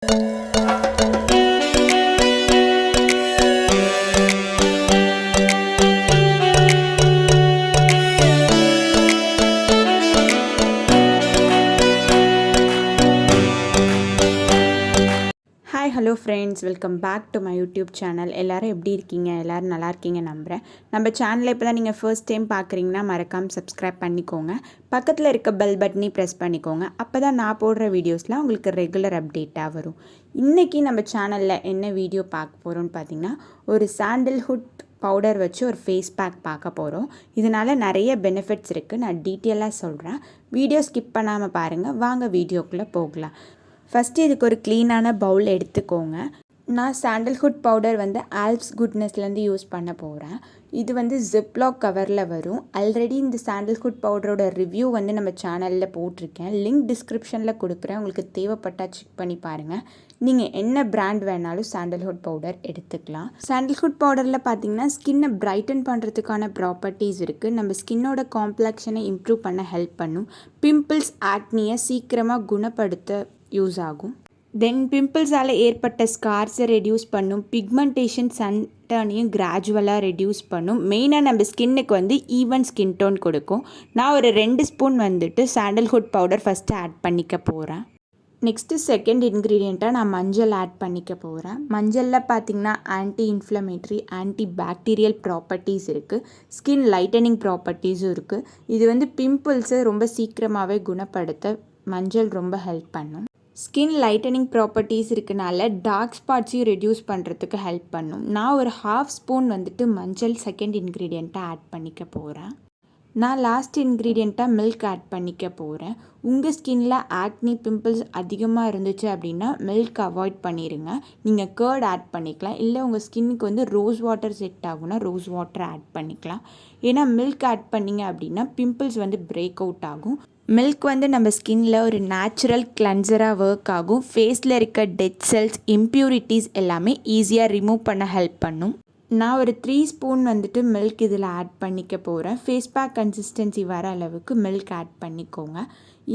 Hi hello friends, welcome back to my YouTube channel. எல்லோரும் எப்படி இருக்கீங்க? எல்லோரும் நல்லா இருக்கீங்க நம்புகிறேன். நம்ம சேனலை இப்போ தான் நீங்கள் ஃபர்ஸ்ட் டைம் பார்க்குறீங்கன்னா மறக்காமல் சப்ஸ்கிரைப் பண்ணிக்கோங்க. பக்கத்தில் இருக்க பெல் பட்டனையும் ப்ரெஸ் பண்ணிக்கோங்க. அப்போ தான் நான் போடுற வீடியோஸ்லாம் உங்களுக்கு ரெகுலர் அப்டேட்டாக வரும். இன்றைக்கி நம்ம சேனலில் என்ன வீடியோ பார்க்க போகிறோம்னு பார்த்திங்கன்னா, ஒரு சாண்டல்வுட் பவுடர் வச்சு ஒரு ஃபேஸ் பேக் பார்க்க போகிறோம். இதனால் நிறைய பெனிஃபிட்ஸ் இருக்குது. நான் டீட்டெயிலாக சொல்கிறேன். வீடியோ ஸ்கிப் பண்ணாமல் பாருங்கள். வாங்க வீடியோக்குள்ளே போகலாம். ஃபஸ்ட்டு இதுக்கு ஒரு க்ளீனான பவுல் எடுத்துக்கோங்க. நான் சாண்டல்வுட் பவுடர் வந்து ஆல்ப்ஸ் குட்னஸ்லேருந்து யூஸ் பண்ண போகிறேன். இது வந்து ஜிப்லாக் கவரில் வரும். ஆல்ரெடி இந்த சாண்டல்வுட் பவுடரோட ரிவ்யூ வந்து நம்ம சேனலில் போட்டிருக்கேன். லிங்க் டிஸ்கிரிப்ஷனில் கொடுக்குறேன். உங்களுக்கு தேவைப்பட்டால் செக் பண்ணி பாருங்கள். நீங்கள் என்ன பிராண்ட் வேணாலும் சாண்டல்வுட் பவுடர் எடுத்துக்கலாம். சாண்டல்வுட் பவுடரில் பார்த்தீங்கன்னா ஸ்கின்னை பிரைட்டன் பண்ணுறதுக்கான ப்ராப்பர்ட்டிஸ் இருக்குது. நம்ம ஸ்கின்னோட காம்ப்ளெக்ஷனை இம்ப்ரூவ் பண்ண ஹெல்ப் பண்ணும். பிம்பிள்ஸ், ஆக்னியை சீக்கிரமாக குணப்படுத்த யூஸ் ஆகும். தென் பிம்பிள்ஸால் ஏற்பட்ட ஸ்கார்ஸை ரெடியூஸ் பண்ணும். பிக்மெண்டேஷன், சன்டர்னையும் கிராஜுவலாக ரெடியூஸ் பண்ணும். மெயினாக நம்ம ஸ்கின்னுக்கு வந்து ஈவன் ஸ்கின் டோன் கொடுக்கும். நான் ஒரு 2 ஸ்பூன் வந்துட்டு சாண்டல்வுட் பவுடர் ஃபஸ்ட்டு ஆட் பண்ணிக்க போகிறேன். நெக்ஸ்ட்டு செகண்ட் இன்க்ரீடியண்ட்டாக நான் மஞ்சள் ஆட் பண்ணிக்க போகிறேன். மஞ்சளில் பார்த்திங்கன்னா anti inflammatory, anti bacterial properties இருக்குது. ஸ்கின் லைட்டனிங் ப்ராப்பர்ட்டிஸும் இருக்குது. இது வந்து பிம்பிள்ஸை ரொம்ப சீக்கிரமாகவே குணப்படுத்த மஞ்சள் ரொம்ப ஹெல்ப் பண்ணும். ஸ்கின் லைட்டனிங் ப்ராப்பர்ட்டிஸ் இருக்கனால டார்க் ஸ்பாட்ஸையும் ரெடியூஸ் பண்ணுறதுக்கு ஹெல்ப் பண்ணும். நான் ஒரு 1/2 ஸ்பூன் வந்துட்டு மஞ்சள் செகண்ட் இன்க்ரீடியண்ட்டாக ஆட் பண்ணிக்க போகிறேன். நான் லாஸ்ட் இன்க்ரீடியண்ட்டாக மில்க் ஆட் பண்ணிக்க போகிறேன். உங்கள் ஸ்கின்னில் ஆக்னி, பிம்பிள்ஸ் அதிகமாக இருந்துச்சு அப்படின்னா மில்க் அவாய்ட் பண்ணிடுங்க. நீங்கள் கர்ட் ஆட் பண்ணிக்கலாம். இல்லை உங்கள் ஸ்கின்னுக்கு வந்து ரோஸ் வாட்டர் செட் ஆகும்னா ரோஸ் வாட்டர் ஆட் பண்ணிக்கலாம். ஏன்னா மில்க் ஆட் பண்ணிங்க அப்படின்னா பிம்பிள்ஸ் வந்து பிரேக் அவுட் ஆகும். மில்க் வந்து நம்ம ஸ்கின்னில் ஒரு நேச்சுரல் கிளென்சராக ஒர்க் ஆகும். ஃபேஸில் இருக்க டெட் செல்ஸ், இம்ப்யூரிட்டிஸ் எல்லாமே ஈஸியாக ரிமூவ் பண்ண ஹெல்ப் பண்ணும். நான் ஒரு 3 ஸ்பூன் வந்துட்டு மில்க் இதில் ஆட் பண்ணிக்க போகிறேன். ஃபேஸ் பேக் கன்சிஸ்டன்சி வர அளவுக்கு மில்க் ஆட் பண்ணிக்கோங்க.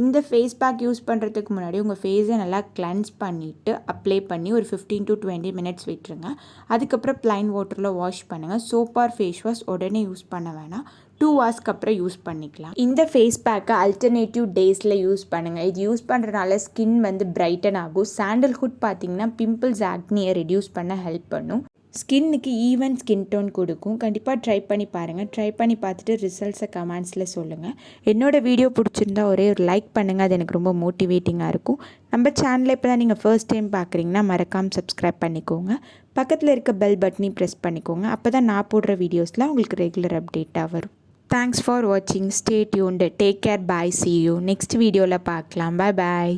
இந்த ஃபேஸ் பேக் யூஸ் பண்ணுறதுக்கு முன்னாடி உங்கள் ஃபேஸை நல்லா கிளென்ஸ் பண்ணிவிட்டு அப்ளை பண்ணி ஒரு 15 to 20 மினிட்ஸ் விட்டுருங்க. அதுக்கப்புறம் ப்ளைன் வாட்டரில் வாஷ் பண்ணுங்கள். சோப் ஆர் ஃபேஸ் வாஷ் உடனே யூஸ் பண்ண வேணாம். 2 ஹவர்ஸ்க்கு அப்புறம் யூஸ் பண்ணிக்கலாம். இந்த ஃபேஸ் பேக்கை அல்டர்னேட்டிவ் டேஸில் யூஸ் பண்ணுங்கள். இது யூஸ் பண்ணுறதுனால ஸ்கின் வந்து பிரைட்டன் ஆகும். சாண்டல்வுட் பார்த்திங்கன்னா பிம்பிள்ஸ், ஆக்னியை ரெடியூஸ் பண்ண ஹெல்ப் பண்ணும். ஸ்கின்னுக்கு ஈவன் ஸ்கின் டோன் கொடுக்கும். கண்டிப்பாக ட்ரை பண்ணி பாருங்கள். ட்ரை பண்ணி பார்த்துட்டு ரிசல்ட்ஸை கமெண்ட்ஸில் சொல்லுங்கள். என்னோடய வீடியோ பிடிச்சிருந்தா ஒரே ஒரு லைக் பண்ணுங்கள். அது எனக்கு ரொம்ப மோட்டிவேட்டிங்காக இருக்கும். நம்ம சேனலில் இப்போ தான் நீங்கள் ஃபர்ஸ்ட் டைம் பார்க்குறீங்கன்னா மறக்காமல் சப்ஸ்கிரைப் பண்ணிக்கோங்க. பக்கத்தில் இருக்க பெல் பட்டனையும் ப்ரெஸ் பண்ணிக்கோங்க. அப்போ தான் நான் போடுற வீடியோஸ்லாம் உங்களுக்கு ரெகுலர் அப்டேட்டாக வரும். தேங்க்ஸ் ஃபார் வாட்சிங். Stay tuned. Take care. Bye. See you. Next வீடியோவில் பார்க்கலாம். பாய்.